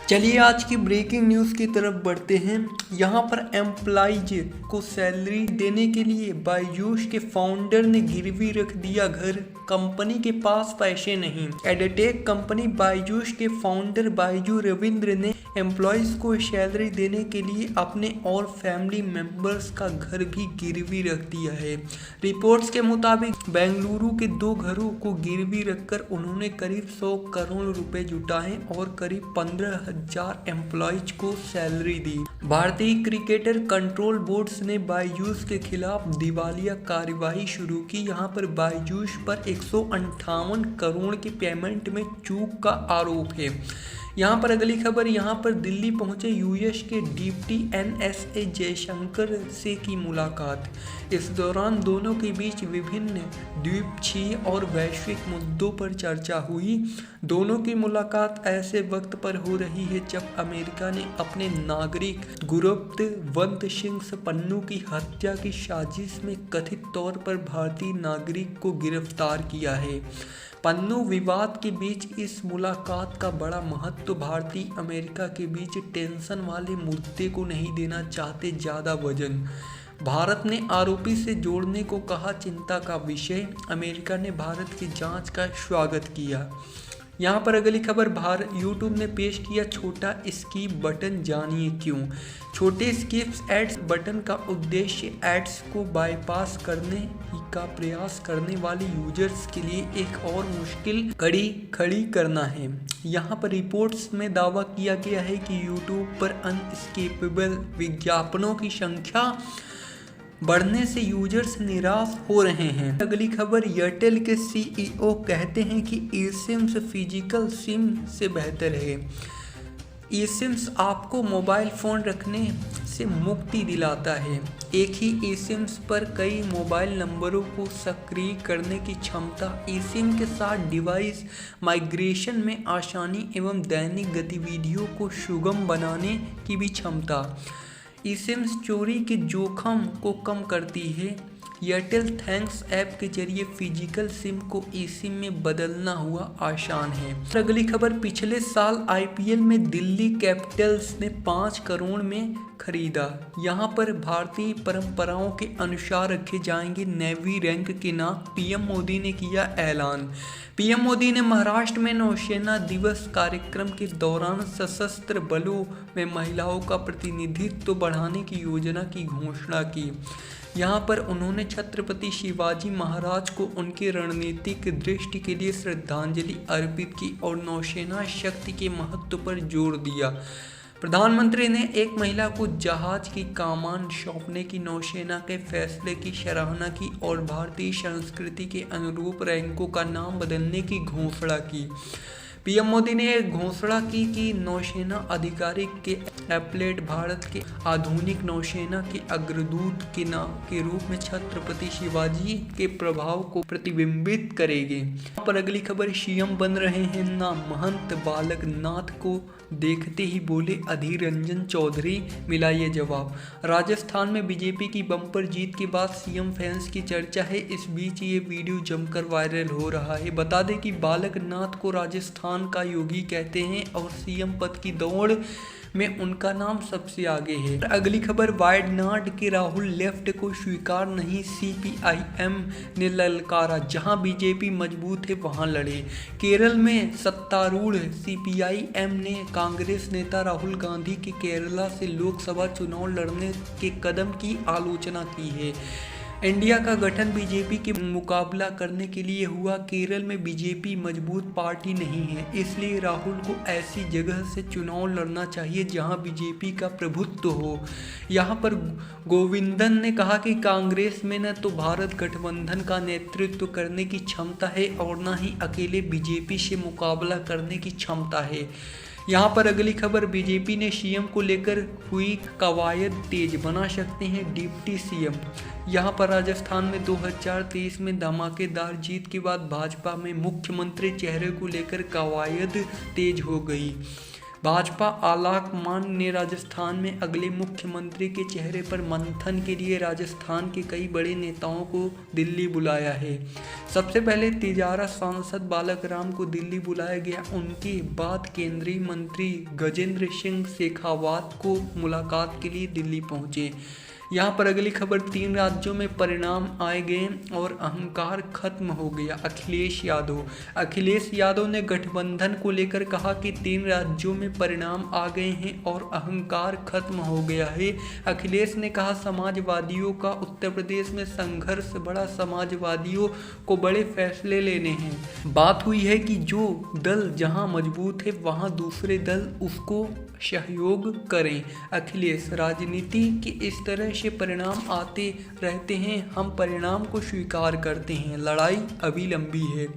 चलिए आज की ब्रेकिंग न्यूज़ की तरफ बढ़ते हैं। यहाँ पर एम्प्लॉइज को सैलरी देने के लिए बायजूस के फाउंडर ने गिरवी रख दिया घर, कंपनी के पास पैसे नहीं। एडटेक कंपनी बायजूस के फाउंडर बायजू रविंद्र ने एम्प्लॉइज को सैलरी देने के लिए अपने और फैमिली मेंबर्स का घर भी गिरवी रख दिया है। रिपोर्ट्स के मुताबिक बेंगलुरु के 2 घरों को गिरवी रखकर उन्होंने करीब 100 करोड़ रुपए जुटाए और करीब 15,000 एम्प्लॉइज को सैलरी दी। भारतीय क्रिकेटर कंट्रोल बोर्ड ने बायजूस के खिलाफ दिवालिया कार्रवाई शुरू की। यहाँ पर बायजूस पर 158 करोड़ की पेमेंट में चूक का आरोप है। यहाँ पर अगली खबर, यहाँ पर दिल्ली पहुंचे यूएस के डिप्टी एनएसए जयशंकर से की मुलाकात। इस दौरान दोनों के बीच विभिन्न द्विपक्षीय और वैश्विक मुद्दों पर चर्चा हुई। दोनों की मुलाकात ऐसे वक्त पर हो रही है जब अमेरिका ने अपने नागरिक गुरप्तवंत सिंह पन्नू की हत्या की साजिश में कथित तौर पर भारतीय नागरिक को गिरफ्तार किया है। पन्नू विवाद के बीच इस मुलाकात का बड़ा महत्व, भारतीय अमेरिका के बीच टेंशन वाले मुद्दे को नहीं देना चाहते ज़्यादा वजन। भारत ने आरोपी से जोड़ने को कहा चिंता का विषय। अमेरिका ने भारत की जांच का स्वागत किया। यहाँ पर अगली खबर, यूट्यूब ने पेश किया छोटा स्किप बटन, जानिए क्यों। छोटे स्किप्स एड्स बटन का उद्देश्य एड्स को बाईपास करने का प्रयास करने वाले यूजर्स के लिए एक और मुश्किल कड़ी खड़ी करना है। यहाँ पर रिपोर्ट्स में दावा किया गया है कि यूट्यूब पर अनस्किपेबल विज्ञापनों की संख्या बढ़ने से यूजर्स निराश हो रहे हैं। अगली खबर, एयरटेल के सीईओ कहते हैं कि ई-सिम्स फिजिकल सिम से बेहतर है। ई-सिम्स आपको मोबाइल फ़ोन रखने से मुक्ति दिलाता है। एक ही ई-सिम्स पर कई मोबाइल नंबरों को सक्रिय करने की क्षमता, ई-सिम के साथ डिवाइस माइग्रेशन में आसानी एवं दैनिक गतिविधियों को सुगम बनाने की भी क्षमता। ई-सिम्स चोरी के जोखम को कम करती है। एयरटेल थैंक्स ऐप के जरिए फिजिकल सिम को ई-सिम में बदलना हुआ आसान है। अगली खबर, पिछले साल आईपीएल में दिल्ली कैपिटल्स ने 5 करोड़ में खरीदा। यहाँ पर भारतीय परंपराओं के अनुसार रखे जाएंगे नेवी रैंक के नाम, पीएम मोदी ने किया ऐलान। पीएम मोदी ने महाराष्ट्र में नौसेना दिवस कार्यक्रम के दौरान सशस्त्र बलों में महिलाओं का प्रतिनिधित्व बढ़ाने की योजना की घोषणा की। यहाँ पर उन्होंने छत्रपति शिवाजी महाराज को उनकी रणनीतिक दृष्टि के लिए श्रद्धांजलि अर्पित की और नौसेना शक्ति के महत्व पर जोर दिया। प्रधानमंत्री ने एक महिला को जहाज की कमान सौंपने की नौसेना के फैसले की सराहना की और भारतीय संस्कृति के अनुरूप रैंकों का नाम बदलने की घोषणा की। पीएम मोदी ने एक घोषणा की कि नौसेना अधिकारी के एपलेट भारत के आधुनिक नौसेना के अग्रदूत के रूप में छत्रपति शिवाजी के प्रभाव को प्रतिबिंबित करेंगे। यहाँ पर अगली खबर, सीएम बन रहे हैं ना महंत बालक नाथ को देखते ही बोले अधीर रंजन चौधरी, मिला ये जवाब। राजस्थान में बीजेपी की बम्पर जीत के बाद सीएम फैंस की चर्चा है। इस बीच ये वीडियो जमकर वायरल हो रहा है। बता दें कि बालक नाथ को राजस्थान का योगी कहते हैं और सीएम पद की दौड़ में उनका नाम सबसे आगे है। अगली खबर, वायनाड के राहुल लेफ्ट को स्वीकार नहीं, सीपीआईएम ने ललकारा। जहां बीजेपी मजबूत है वहां लड़े। केरल में सत्तारूढ़ सीपीआईएम ने कांग्रेस नेता राहुल गांधी के केरला से लोकसभा चुनाव लड़ने के कदम की आलोचना की है। इंडिया का गठन बीजेपी के मुकाबला करने के लिए हुआ। केरल में बीजेपी मजबूत पार्टी नहीं है, इसलिए राहुल को ऐसी जगह से चुनाव लड़ना चाहिए जहां बीजेपी का प्रभुत्व हो। यहां पर गोविंदन ने कहा कि कांग्रेस में न तो भारत गठबंधन का नेतृत्व करने की क्षमता है और न ही अकेले बीजेपी से मुकाबला करने की क्षमता है। यहाँ पर अगली खबर, बीजेपी ने सीएम को लेकर हुई कवायद तेज, बना सकते हैं डिप्टी सीएम। यहाँ पर राजस्थान में 2023 में धमाकेदार जीत के बाद भाजपा में मुख्यमंत्री चेहरे को लेकर कवायद तेज हो गई। भाजपा आलाकमान ने राजस्थान में अगले मुख्यमंत्री के चेहरे पर मंथन के लिए राजस्थान के कई बड़े नेताओं को दिल्ली बुलाया है। सबसे पहले तिजारा सांसद बालक राम को दिल्ली बुलाया गया। उनके बाद केंद्रीय मंत्री गजेंद्र सिंह शेखावत को मुलाकात के लिए दिल्ली पहुंचे। यहाँ पर अगली खबर, 3 राज्यों में परिणाम आए गए और अहंकार खत्म हो गया। अखिलेश यादव ने गठबंधन को लेकर कहा कि 3 राज्यों में परिणाम आ गए हैं और अहंकार खत्म हो गया है। अखिलेश ने कहा, समाजवादियों का उत्तर प्रदेश में संघर्ष बड़ा, समाजवादियों को बड़े फैसले लेने हैं। बात हुई है कि जो दल जहां मजबूत है वहां दूसरे दल उसको सहयोग करें। अखिलेश, राजनीति के इस तरह से परिणाम आते रहते हैं, हम परिणाम को स्वीकार करते हैं, लड़ाई अभी लंबी है।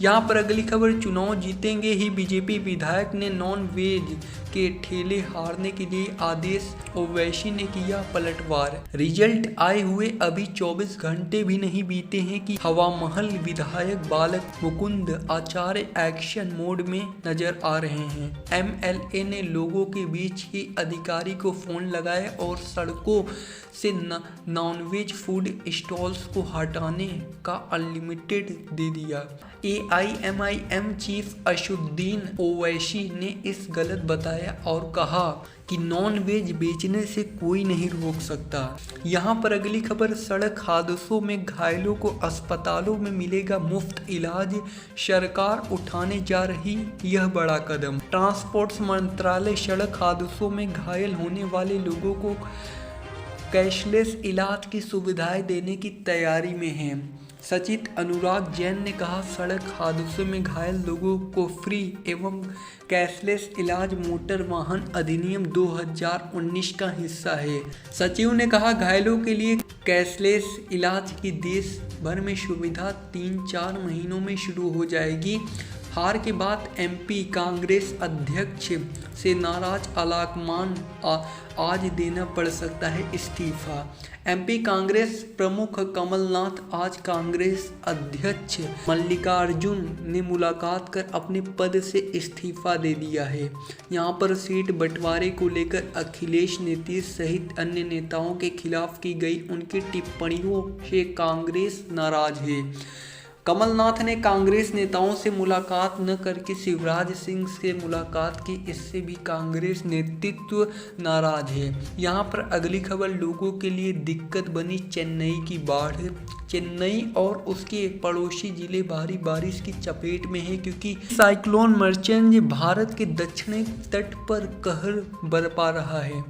यहाँ पर अगली खबर, चुनाव जीतेंगे ही, बीजेपी विधायक ने नॉन वेज के ठेले हारने के लिए आदेश, ओवैसी ने किया पलटवार। रिजल्ट आए हुए अभी 24 घंटे भी नहीं बीते हैं कि हवामहल विधायक बालक मुकुंद आचार्य एक्शन मोड में नजर आ रहे हैं। एमएलए ने लोगों के बीच ही अधिकारी को फोन लगाए और सड़कों से नॉनवेज फूड स्टॉल्स को हटाने का अनलिमिटेड दे दिया। AIMIM चीफ असदुद्दीन ओवैसी ने इस गलत बताया और कहा कि नॉन वेज बेचने से कोई नहीं रोक सकता। यहाँ पर अगली खबर, सड़क हादसों में घायलों को अस्पतालों में मिलेगा मुफ्त इलाज, सरकार उठाने जा रही यह बड़ा कदम। ट्रांसपोर्ट मंत्रालय सड़क हादसों में घायल होने वाले लोगों को कैशलेस इलाज की सुविधाएं देने की तैयारी में है। सचिव अनुराग जैन ने कहा, सड़क हादसों में घायल लोगों को फ्री एवं कैशलेस इलाज मोटर वाहन अधिनियम 2019 का हिस्सा है। सचिव ने कहा, घायलों के लिए कैशलेस इलाज की देश भर में सुविधा 3-4 महीनों में शुरू हो जाएगी। हार के बाद MP कांग्रेस अध्यक्ष से नाराज आलाकमान आज देना पड़ सकता है इस्तीफा। MP कांग्रेस प्रमुख कमलनाथ आज कांग्रेस अध्यक्ष मल्लिकार्जुन ने मुलाकात कर अपने पद से इस्तीफा दे दिया है। यहां पर सीट बंटवारे को लेकर अखिलेश, नीतीश सहित अन्य नेताओं के खिलाफ की गई उनकी टिप्पणियों से कांग्रेस नाराज है। कमलनाथ ने कांग्रेस नेताओं से मुलाकात न करके शिवराज सिंह से मुलाकात की, इससे भी कांग्रेस नेतृत्व नाराज है। यहाँ पर अगली खबर, लोगों के लिए दिक्कत बनी चेन्नई की बाढ़। चेन्नई और उसके पड़ोसी जिले भारी बारिश की चपेट में है क्योंकि साइक्लोन मर्चेंट भारत के दक्षिणी तट पर कहर बरपा रहा है।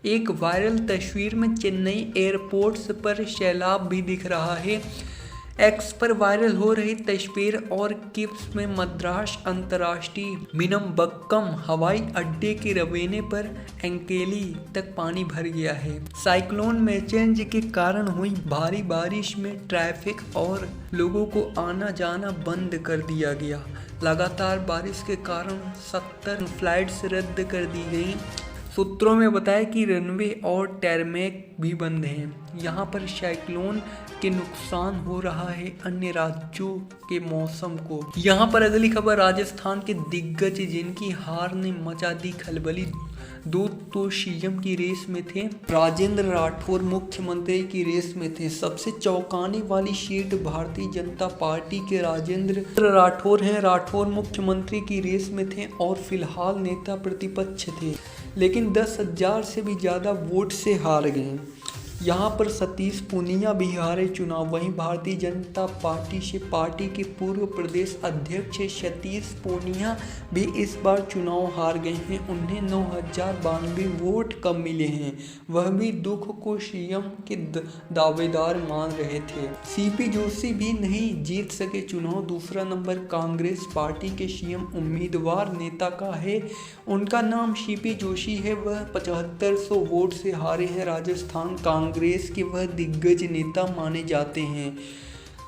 एक वायरल तस्वीर में चेन्नई एयरपोर्ट पर सैलाब भी दिख रहा है। एक्स पर वायरल हो रही तस्वीर और क्लिप्स में मद्रास अंतर्राष्ट्रीय मीनमबक्कम हवाई अड्डे के रवेने पर एंकेली तक पानी भर गया है। साइक्लोन मर्चेंट के कारण हुई भारी बारिश में ट्रैफिक और लोगों को आना जाना बंद कर दिया गया। लगातार बारिश के कारण 70 फ्लाइट्स रद्द कर दी गई। सूत्रों में बताया कि रनवे और टैरमेक भी बंद हैं। यहाँ पर साइक्लोन के नुकसान हो रहा है अन्य राज्यों के मौसम को। यहाँ पर अगली खबर, राजस्थान के दिग्गज जिनकी हार ने मचा दी खलबली, 2 तो सीएम की रेस में थे। राजेंद्र राठौर मुख्यमंत्री की रेस में थे। सबसे चौंकाने वाली सीट भारतीय जनता पार्टी के राजेंद्र राठौर हैं। राठौर मुख्यमंत्री की रेस में थे और फिलहाल नेता प्रतिपक्ष थे, लेकिन 10,000 से भी ज़्यादा वोट से हार गए। यहाँ पर सतीश पूनिया भी हारे चुनाव। वहीं भारतीय जनता पार्टी से पार्टी के पूर्व प्रदेश अध्यक्ष सतीश पूनिया भी इस बार चुनाव हार गए हैं। उन्हें 9,092 वोट कम मिले हैं। वह भी दुख को सीएम के दावेदार मान रहे थे। CP जोशी भी नहीं जीत सके चुनाव। दूसरा नंबर कांग्रेस पार्टी के सीएम उम्मीदवार नेता का है। उनका नाम CP जोशी है। वह 7500 वोट से हारे हैं। राजस्थान कांग्रेस के वह दिग्गज नेता माने जाते हैं।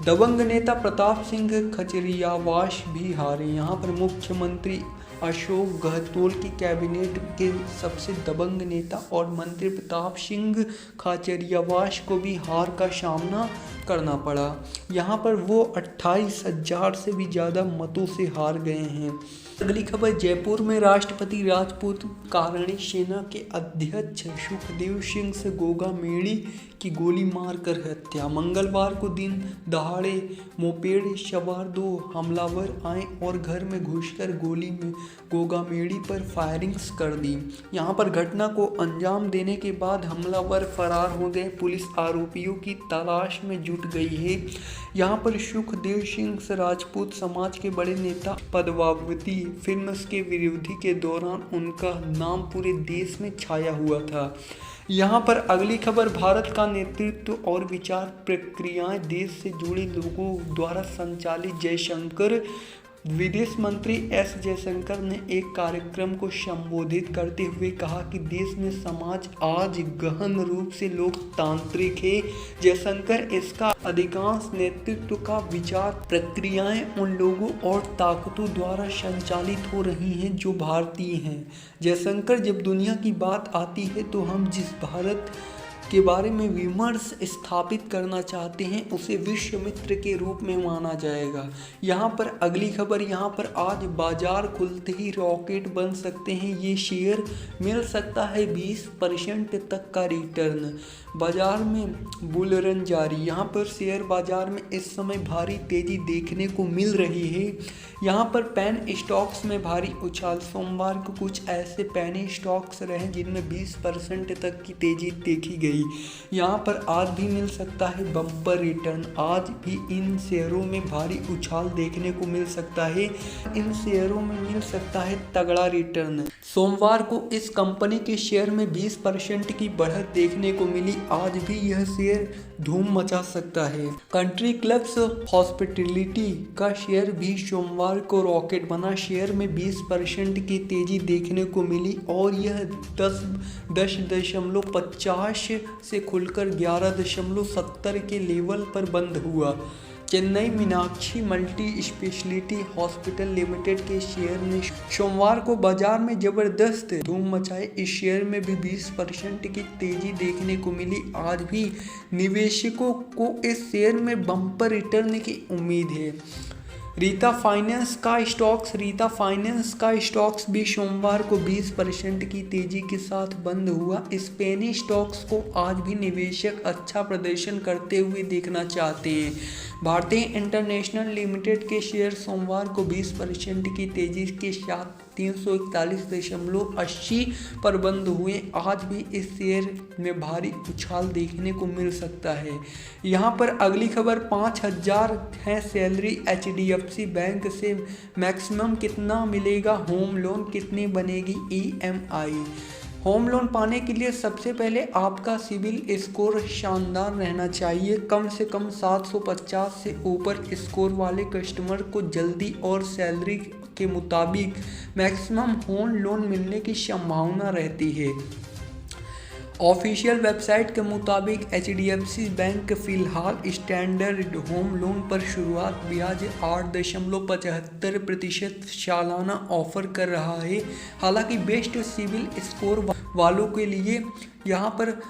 दबंग नेता प्रताप सिंह खचरियावास भी हारे। यहाँ पर मुख्यमंत्री अशोक गहलोत की कैबिनेट के सबसे दबंग नेता और मंत्री प्रताप सिंह खचरियावास को भी हार का सामना करना पड़ा। यहाँ पर वो 28,000 से भी ज़्यादा मतों से हार गए हैं। अगली खबर, जयपुर में राष्ट्रपति राजपूत कारणी सेना के अध्यक्ष सुखदेव सिंह से गोगा मेड़ी की गोली मारकर हत्या। मंगलवार को दिन दहाड़े मोपेड सवार 2 हमलावर आए और घर में घुसकर गोली में गोगा मेड़ी पर फायरिंग्स कर दी। यहां पर घटना को अंजाम देने के बाद हमलावर फरार हो गए। पुलिस आरोपियों की तलाश में जुट गई है। यहां पर सुखदेव सिंह राजपूत समाज के बड़े नेता पद्मावती फिल्म्स के विरोधी के दौरान उनका नाम पूरे देश में छाया हुआ था। यहाँ पर अगली खबर, भारत का नेतृत्व और विचार प्रक्रियाएं देश से जुड़े लोगों द्वारा संचालित। जयशंकर विदेश मंत्री एस जयशंकर ने एक कार्यक्रम को संबोधित करते हुए कहा कि देश में समाज आज गहन रूप से लोकतांत्रिक है। जयशंकर इसका अधिकांश नेतृत्व का विचार प्रक्रियाएं उन लोगों और ताकतों द्वारा संचालित हो रही हैं जो भारतीय हैं। जयशंकर, जब दुनिया की बात आती है तो हम जिस भारत के बारे में विमर्श स्थापित करना चाहते हैं उसे विश्व मित्र के रूप में माना जाएगा। यहाँ पर अगली खबर, यहाँ पर आज बाजार खुलते ही रॉकेट बन सकते हैं। ये शेयर मिल सकता है 20% तक का रिटर्न। बाजार में बुल रन जारी। यहाँ पर शेयर बाजार में इस समय भारी तेजी देखने को मिल रही है। यहाँ पर पेन स्टॉक्स में भारी उछाल। सोमवार को कुछ ऐसे पेनी स्टॉक्स रहे जिनमें 20% तक की तेजी देखी गई। यहाँ पर आज भी मिल सकता है बम्पर रिटर्न। आज भी इन शेयरों में भारी उछाल देखने को मिल सकता है। इन शेयरों में मिल सकता है तगड़ा रिटर्न। सोमवार को इस कंपनी के शेयर में 20% की बढ़त देखने को मिली। आज भी यह शेयर धूम मचा सकता है। कंट्री क्लब्स हॉस्पिटैलिटी का शेयर भी सोमवार को रॉकेट बना। शेयर में 20% की तेजी देखने को मिली और यह 10.50 से खुलकर 11.70 के लेवल पर बंद हुआ। Chennai Meenakshi multi speciality hospital limited के शेयर ने सोमवार को बाजार में जबरदस्त धूम मचाए। इस शेयर में भी 20% की तेजी देखने को मिली। आज भी निवेशकों को इस शेयर में बम्पर रिटर्न की उम्मीद है। रीता फाइनेंस का स्टॉक्स भी सोमवार को 20% की तेजी के साथ बंद हुआ। स्पेनी स्टॉक्स को आज भी निवेशक अच्छा प्रदर्शन करते हुए देखना चाहते हैं। भारतीय इंटरनेशनल लिमिटेड के शेयर सोमवार को 20% की तेजी के साथ 341.80 पर बंद हुए। आज भी इस शेयर में भारी उछाल देखने को मिल सकता है। यहाँ पर अगली खबर, 5,000 है सैलरी। HDFC बैंक से मैक्सिमम कितना मिलेगा? होम लोन कितनी बनेगी EMI? होम लोन पाने के लिए सबसे पहले आपका सिबिल स्कोर शानदार रहना चाहिए। कम से कम 750 से ऊपर स्कोर वाले कस्टमर को जल्दी और सैलरी के मुताबिक मैक्सिमम होम लोन मिलने की संभावना रहती है। ऑफिशियल वेबसाइट के मुताबिक HDFC बैंक फिलहाल स्टैंडर्ड होम लोन पर शुरुआत ब्याज 8.75% सालाना ऑफर कर रहा है। हालांकि बेस्ट सिबिल स्कोर वालों के लिए यहां पर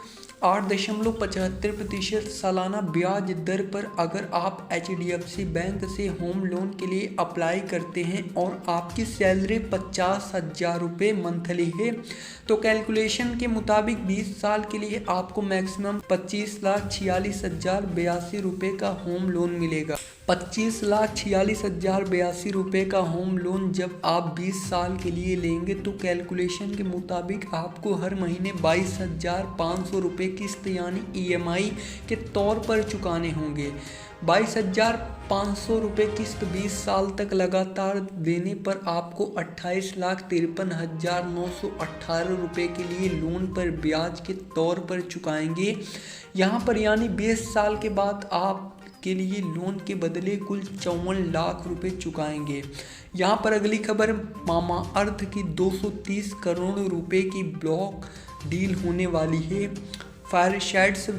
8.75% सालाना ब्याज दर पर अगर आप HDFC बैंक से होम लोन के लिए अप्लाई करते हैं और आपकी सैलरी 50,000 रुपये मंथली है तो कैलकुलेशन के मुताबिक 20 साल के लिए आपको मैक्सिमम 25,46,082 रुपये का होम लोन मिलेगा। 25,46,082 रुपये का होम लोन जब आप 20 साल के लिए लेंगे तो कैलकुलेशन के मुताबिक आपको हर महीने 22,500 रुपये किस्त यानी EMI के तौर पर चुकाने होंगे। 22,500 रुपये किस्त 20 साल तक लगातार देने पर आपको 28,53,918 रुपये के लिए लोन पर ब्याज के तौर पर चुकाएंगे। यहाँ पर यानी 20 साल के बाद आप के लिए लोन के बदले कुल 54 लाख रुपए चुकाएंगे। यहाँ पर अगली खबर, मामाअर्थ की 230 करोड़ रुपए की ब्लॉक डील होने वाली है। फायरसाइड्स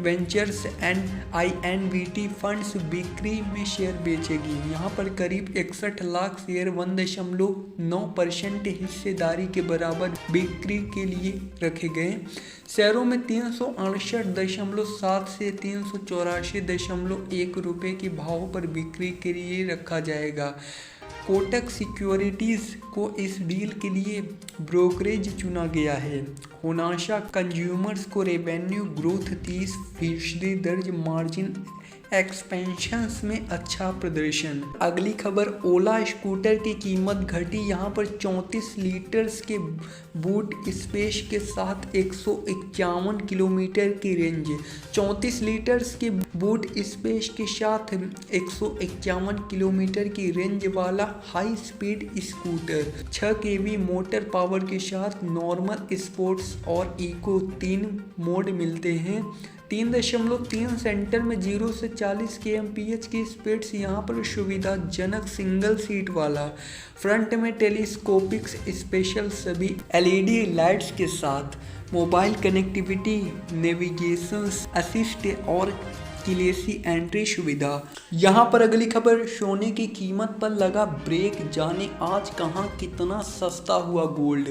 वेंचर्स एंड INVT फंड्स बिक्री में शेयर बेचेगी। यहाँ पर करीब 61 लाख शेयर 1.9% हिस्सेदारी के बराबर बिक्री के लिए रखे गए। शेयरों में 368.7 से 384.1 रुपये के भाव पर बिक्री के लिए रखा जाएगा। कोटक सिक्योरिटीज को इस डील के लिए ब्रोकरेज चुना गया है। होनाशा कंज्यूमर्स को रेवेन्यू ग्रोथ 30% दर्ज, मार्जिन एक्सपेंशंस में अच्छा प्रदर्शन। अगली खबर, ओला स्कूटर की कीमत घटी, यहाँ पर 34 लीटर्स के बूट स्पेस के साथ 151 किलोमीटर की रेंज। 34 लीटर्स के बूट स्पेस के साथ 151 किलोमीटर की रेंज वाला high speed scooter 6 kV motor power के साथ नॉर्मल, स्पोर्ट्स और इको 3 मोड मिलते हैं। 3.3 सेंटर में 0 से 40 kmph की स्पीड से यहाँ पर सुविधाजनक सिंगल सीट वाला, फ्रंट में टेलीस्कोपिक स्पेशल सभी LED लाइट्स के साथ, मोबाइल कनेक्टिविटी, नेविगेशन असिस्ट और किलेसी एंट्री सुविधा। यहाँ पर अगली खबर, सोने की कीमत पर लगा ब्रेक, जाने आज कहाँ कितना सस्ता हुआ गोल्ड।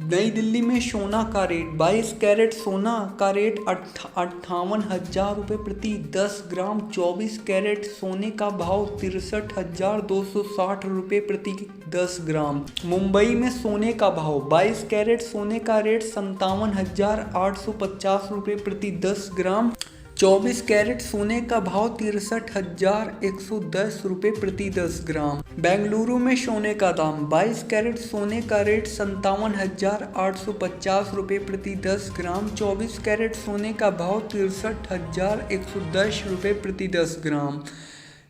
नई दिल्ली में सोना का रेट, 22 कैरेट सोना का रेट 58,000 रुपये प्रति 10 ग्राम। 24 कैरेट सोने का भाव 63,260 रुपये प्रति 10 ग्राम। मुंबई में सोने का भाव, 22 कैरेट सोने का रेट 57,850 रुपये प्रति 10 ग्राम। 24 कैरेट सोने का भाव 63,110 रुपये प्रति 10 ग्राम। बेंगलुरु में सोने का दाम, 22 कैरेट सोने का रेट 57,850 रुपये प्रति 10 ग्राम। 24 कैरेट सोने का भाव 63,110 रुपये प्रति 10 ग्राम।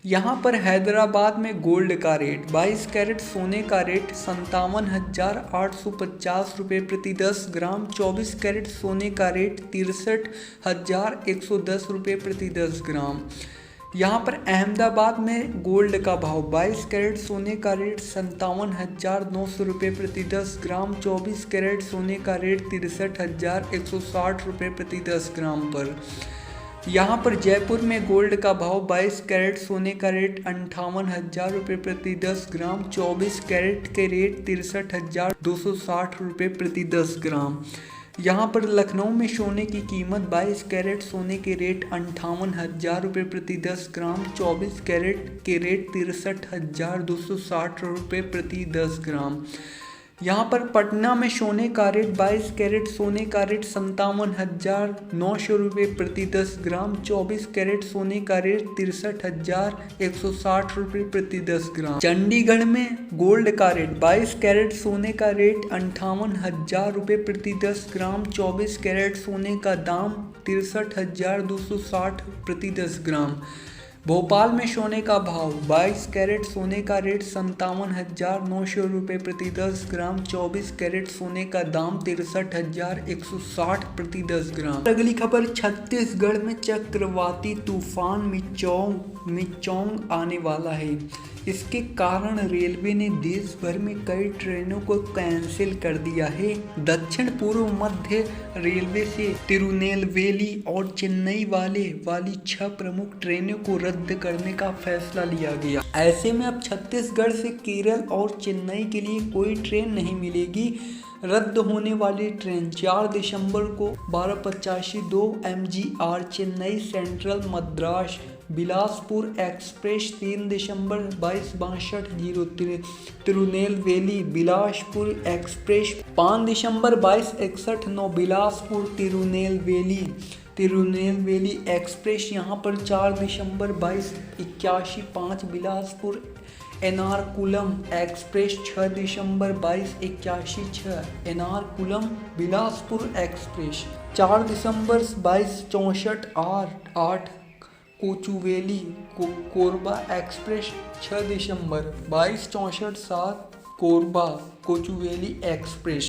यहाँ पर हैदराबाद में गोल्ड का रेट, 22 कैरेट सोने का रेट 57,850 रुपये प्रति 10 ग्राम। 24 कैरेट सोने का रेट 63,110 रुपये प्रति 10 ग्राम। यहाँ पर अहमदाबाद में गोल्ड का भाव, 22 कैरेट सोने का रेट 57,900 रुपये प्रति 10 ग्राम। 24 कैरेट सोने का रेट 63,160 रुपये प्रति 10 ग्राम पर। यहाँ पर जयपुर में गोल्ड का भाव, 22 कैरेट सोने का रेट 58,000 रुपये प्रति 10 ग्राम। 24 कैरेट के रेट 63,260 रुपये प्रति 10 ग्राम। यहाँ पर लखनऊ में सोने की कीमत, 22 कैरेट सोने के रेट 58,000 रुपये प्रति 10 ग्राम। 24 कैरेट के रेट 63,260 रुपये प्रति 10 ग्राम। यहाँ पर पटना में सोने का रेट, 22 कैरेट सोने का रेट 57,900 रुपये प्रति 10 ग्राम। 24 कैरेट सोने का रेट 63,160 रुपये प्रति 10 ग्राम। चंडीगढ़ में गोल्ड का रेट, 22 कैरेट सोने का रेट 58,000 रुपये प्रति 10 ग्राम। 24 कैरेट सोने का दाम 63,260 प्रति 10 ग्राम। भोपाल में सोने का भाव, 22 कैरेट सोने का रेट 57,900 रुपये प्रति 10 ग्राम। 24 कैरेट सोने का दाम 63,160 प्रति 10 ग्राम। अगली खबर, छत्तीसगढ़ में चक्रवाती तूफान मिचोंग आने वाला है। इसके कारण रेलवे ने देश भर में कई ट्रेनों को कैंसिल कर दिया है। दक्षिण पूर्व मध्य रेलवे से तिरुनेलवेली और चेन्नई वाली 6 प्रमुख ट्रेनों को रद्द करने का फैसला लिया गया। ऐसे में अब छत्तीसगढ़ से केरल और चेन्नई के लिए कोई ट्रेन नहीं मिलेगी। रद्द होने वाली ट्रेन 4 दिसंबर को 1285 2 MGR Chennai central Madras Bilaspur express, 3 दिसंबर 2262 तिरुनेलवेली बिलासपुर एक्सप्रेस, 5 दिसंबर 2261 9 बिलासपुर तिरुनेलवेली एक्सप्रेस। यहाँ पर 4 दिसंबर 2281 5 बिलासपुर एर्नाकुलम एक्सप्रेस, 6 दिसंबर 2281 6 एर्नाकुलम बिलासपुर एक्सप्रेस, 4 दिसंबर 2264 8 कोचुवेली कोरबा एक्सप्रेस, 6 दिसंबर 2264 7 कोरबा कोचुवेली एक्सप्रेस।